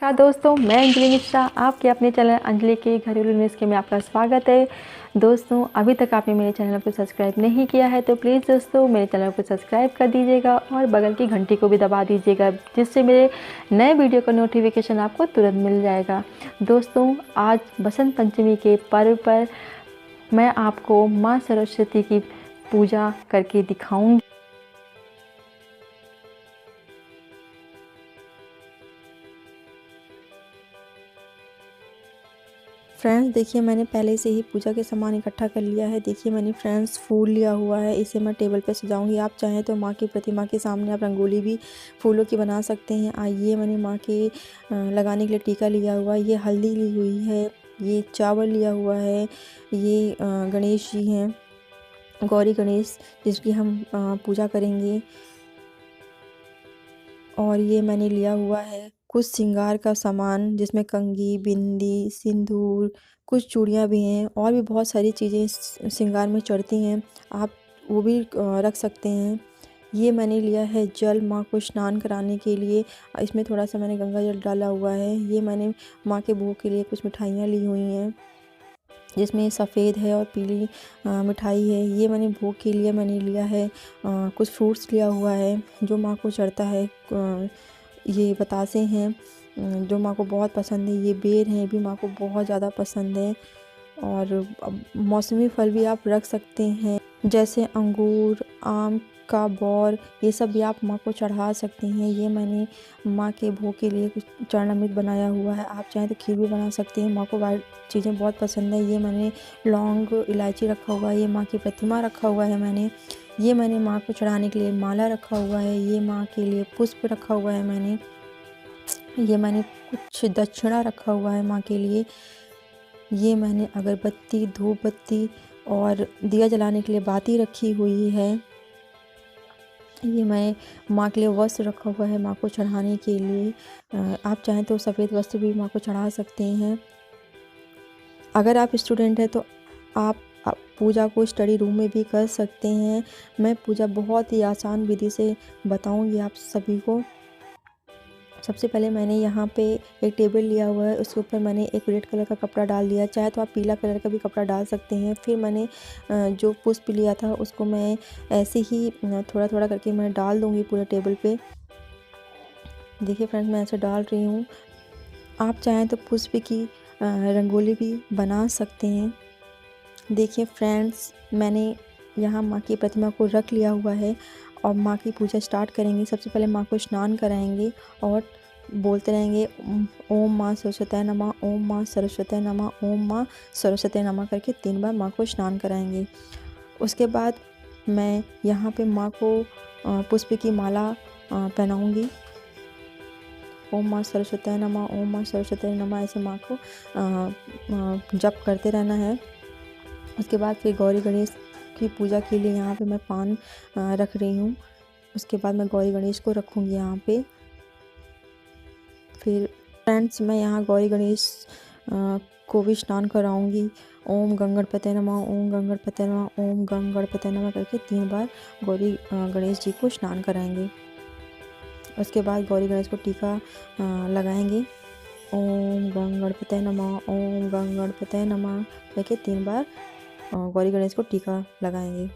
नमस्कार दोस्तों, मैं अंजलि मिश्रा आपके अपने चैनल अंजलि के घरेलू नुस्खे में आपका स्वागत है। दोस्तों, अभी तक आपने मेरे चैनल को सब्सक्राइब नहीं किया है तो प्लीज़ दोस्तों मेरे चैनल को सब्सक्राइब कर दीजिएगा और बगल की घंटी को भी दबा दीजिएगा, जिससे मेरे नए वीडियो का नोटिफिकेशन आपको तुरंत मिल जाएगा। दोस्तों, आज बसंत पंचमी के पर्व पर मैं आपको माँ सरस्वती की पूजा करके दिखाऊंगी। फ्रेंड्स, देखिए मैंने पहले से ही पूजा के सामान इकट्ठा कर लिया है। देखिए मैंने फ्रेंड्स फूल लिया हुआ है, इसे मैं टेबल पे सजाऊंगी। आप चाहें तो माँ की प्रतिमा के सामने आप रंगोली भी फूलों की बना सकते हैं। आइए, मैंने माँ के लगाने के लिए टीका लिया हुआ है, ये हल्दी ली हुई है, ये चावल लिया हुआ है, ये गणेश जी हैं, गौरी गणेश जिसकी हम पूजा करेंगे। और ये मैंने लिया हुआ है कुछ श्रृंगार का सामान, जिसमें कंघी, बिंदी, सिंदूर, कुछ चूड़ियाँ भी हैं और भी बहुत सारी चीज़ें श्रृंगार में चढ़ती हैं, आप वो भी रख सकते हैं। ये मैंने लिया है जल माँ को स्नान कराने के लिए, इसमें थोड़ा सा मैंने गंगा जल डाला हुआ है। ये मैंने माँ के भोग के लिए कुछ मिठाइयाँ ली हुई हैं, जिसमें सफ़ेद है और पीली मिठाई है। ये मैंने भोग के लिए मैंने लिया है कुछ फ्रूट्स लिया हुआ है जो माँ को चढ़ता है। ये बतासे हैं जो माँ को बहुत पसंद है, ये बेर हैं भी माँ को बहुत ज़्यादा पसंद है। और मौसमी फल भी आप रख सकते हैं, जैसे अंगूर, आम का बौर, ये सब भी आप माँ को चढ़ा सकते हैं। ये मैंने माँ के भोग के लिए कुछ चरणामृत बनाया हुआ है, आप चाहें तो खीर भी बना सकते हैं। माँ को वाइट चीज़ें बहुत पसंद है। ये मैंने लौंग, इलायची रखा हुआ है, ये माँ की प्रतिमा रखा हुआ है मैंने। ये मैंने माँ को चढ़ाने के लिए माला रखा हुआ है, ये माँ के लिए पुष्प रखा हुआ है मैंने। ये मैंने कुछ दक्षिणा रखा हुआ है माँ के लिए। ये मैंने अगरबत्ती, धूप बत्ती और दिया जलाने के लिए बाती रखी हुई है। ये मैं माँ के लिए वस्त्र रखा हुआ है माँ को चढ़ाने के लिए। आप चाहें तो सफ़ेद वस्त्र भी माँ को चढ़ा सकते हैं। अगर आप स्टूडेंट हैं तो आप पूजा को स्टडी रूम में भी कर सकते हैं। मैं पूजा बहुत ही आसान विधि से बताऊंगी आप सभी को। सबसे पहले मैंने यहाँ पे एक टेबल लिया हुआ है, उसके ऊपर मैंने एक रेड कलर का कपड़ा डाल दिया, चाहे तो आप पीला कलर का भी कपड़ा डाल सकते हैं। फिर मैंने जो पुष्प लिया था उसको मैं ऐसे ही थोड़ा थोड़ा करके मैं डाल दूँगी पूरे टेबल पे। देखिए फ्रेंड्स, मैं ऐसे डाल रही हूँ। आप चाहें तो पुष्प की रंगोली भी बना सकते हैं। देखिए फ्रेंड्स, मैंने यहाँ माँ की प्रतिमा को रख लिया हुआ है और माँ की पूजा स्टार्ट करेंगे। सबसे पहले माँ को स्नान कराएंगे और बोलते रहेंगे ओम माँ सरस्वती नमः, ओम माँ सरस्वती नमः, ओम माँ सरस्वती नमः करके 3 बार माँ को स्नान कराएंगे। उसके बाद मैं यहाँ पे माँ को पुष्प की माला पहनाऊँगी। ओम माँ सरस्वती नमः, ओम माँ सरस्वती नमः, ऐसे माँ को जप करते रहना है। उसके बाद फिर गौरी गणेश की पूजा के लिए यहाँ पे मैं पान रख रही हूँ। उसके बाद मैं गौरी गणेश को रखूँगी यहाँ पे। फिर फ्रेंड्स, मैं यहाँ गौरी गणेश को भी स्नान कराऊँगी। ओम गंगणपते नमः, ओम गंगणपते नमः, ओम गंगणपते नमः करके 3 बार गौरी गणेश जी को स्नान कराएंगे। उसके बाद गौरी गणेश को टीका लगाएंगे। ओम गंगणपते नमः, ओम गंगणपते नमः करके 3 बार गौरी गणेश को टीका लगाएंगे।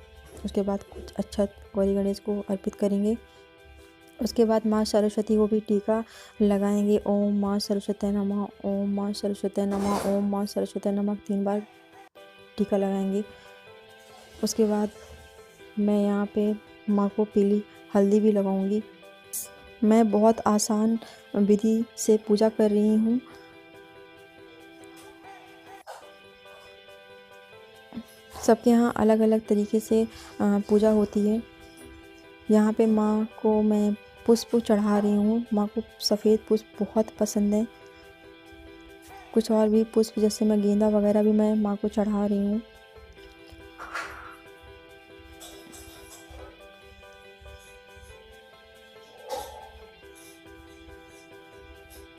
उसके बाद कुछ अच्छा गौरी गणेश को अर्पित करेंगे। उसके बाद माँ सरस्वती को भी टीका लगाएंगे। ओम माँ सरस्वती नमः, ओम माँ सरस्वती नमः, ओम माँ सरस्वती नमः 3 बार टीका लगाएंगे। उसके बाद मैं यहाँ पे माँ को पीली हल्दी भी लगाऊंगी। मैं बहुत आसान विधि से पूजा कर रही हूँ। सबके यहाँ अलग अलग तरीके से पूजा होती है। यहाँ पे माँ को मैं पुष्प चढ़ा रही हूँ। माँ को सफ़ेद पुष्प बहुत पसंद है। कुछ और भी पुष्प जैसे मैं गेंदा वगैरह भी मैं माँ को चढ़ा रही हूँ।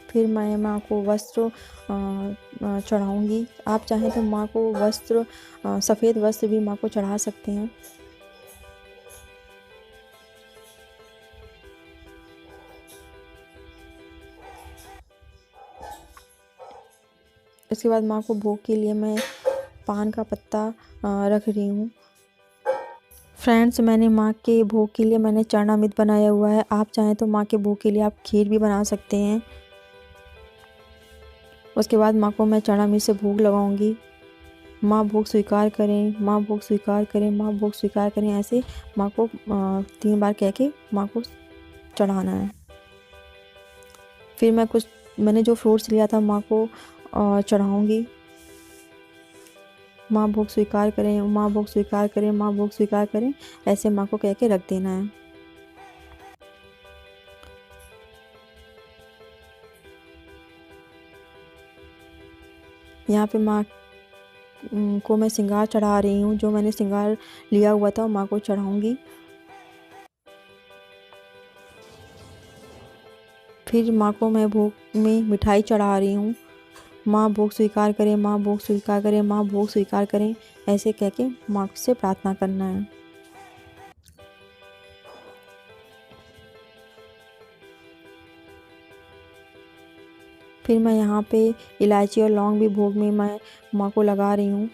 फिर मैं माँ को वस्त्र चढ़ाऊँगी। आप चाहें तो माँ को वस्त्र सफ़ेद वस्त्र भी माँ को चढ़ा सकते हैं। इसके बाद माँ को भोग के लिए मैं पान का पत्ता रख रही हूँ। फ्रेंड्स, मैंने माँ के भोग के लिए मैंने चरणामृत बनाया हुआ है। आप चाहें तो माँ के भोग के लिए आप खीर भी बना सकते हैं। उसके बाद माँ को मैं चरणामृत से भोग लगाऊंगी। माँ भोग स्वीकार करें, माँ भोग स्वीकार करें, माँ भोग स्वीकार करें, ऐसे माँ को 3 बार कह के माँ को चढ़ाना है। फिर मैंने जो फ्रूट्स लिया था माँ को चढ़ाऊंगी। माँ भोग स्वीकार करें, माँ भोग स्वीकार करें, माँ भोग स्वीकार करें, ऐसे माँ को कह के रख देना है। यहाँ पे माँ को मैं श्रृंगार चढ़ा रही हूँ। जो मैंने श्रृंगार लिया हुआ था माँ को चढ़ाऊंगी। फिर माँ को मैं भोग में मिठाई चढ़ा रही हूँ। माँ भोग स्वीकार करें, माँ भोग स्वीकार करें, माँ भोग स्वीकार करें, ऐसे कह के माँ से प्रार्थना करना है। फिर मैं यहाँ पे इलायची और लौंग भी भोग में मैं माँ को लगा रही हूँ।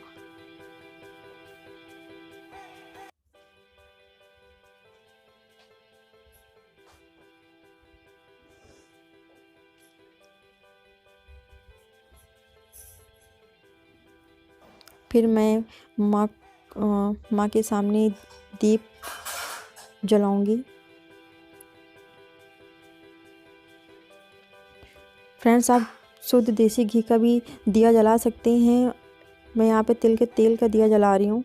फिर मैं माँ के सामने दीप जलाऊंगी। फ्रेंड्स, आप शुद्ध देसी घी का भी दिया जला सकते हैं। मैं यहाँ पे तिल के तेल का दिया जला रही हूँ।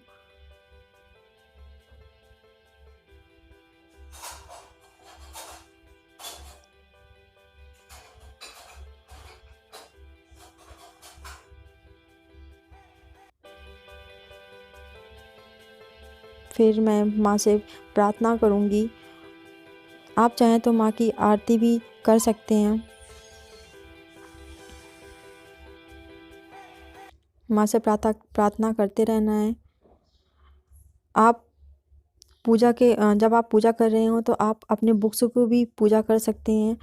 फिर मैं माँ से प्रार्थना करूँगी। आप चाहें तो माँ की आरती भी कर सकते हैं। माँ से प्रार्थना करते रहना है। आप जब आप पूजा कर रहे हो तो आप अपने बुक्स को भी पूजा कर सकते हैं,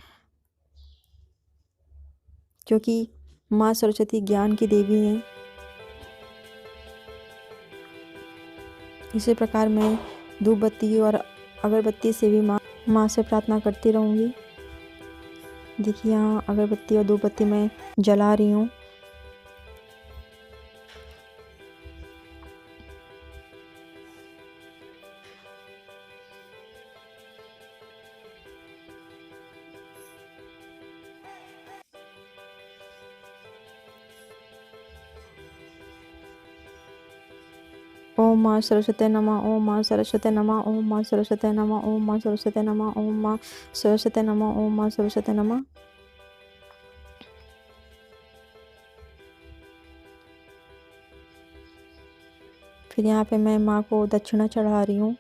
क्योंकि माँ सरस्वती ज्ञान की देवी हैं। इसी प्रकार मैं धूप बत्ती और अगरबत्ती से भी माँ से प्रार्थना करती रहूँगी। देखिए, यहाँ अगरबत्ती और धूप बत्ती मैं जला रही हूँ। ओम माँ सरस्वती नमः, ओम माँ सरस्वती नमः, ओम माँ सरस्वती नमः, ओम माँ सरस्वती नमः, ओम माँ सरस्वती नमः, ओम माँ सरस्वती नमः। फिर यहाँ पे मैं माँ को दक्षिणा चढ़ा रही हूँ।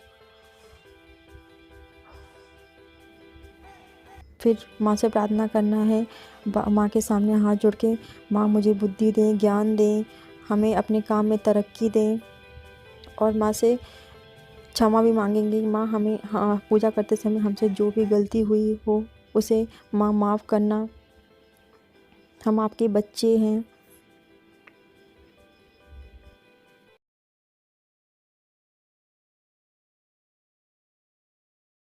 फिर माँ से प्रार्थना करना है, माँ के सामने हाथ जोड़ के, माँ मुझे बुद्धि दे, ज्ञान दे, हमें अपने काम में तरक्की दे। और माँ से क्षमा भी मांगेंगे। माँ, हमें पूजा करते समय हमसे जो भी गलती हुई हो उसे माँ माफ़ करना। हम आपके बच्चे हैं,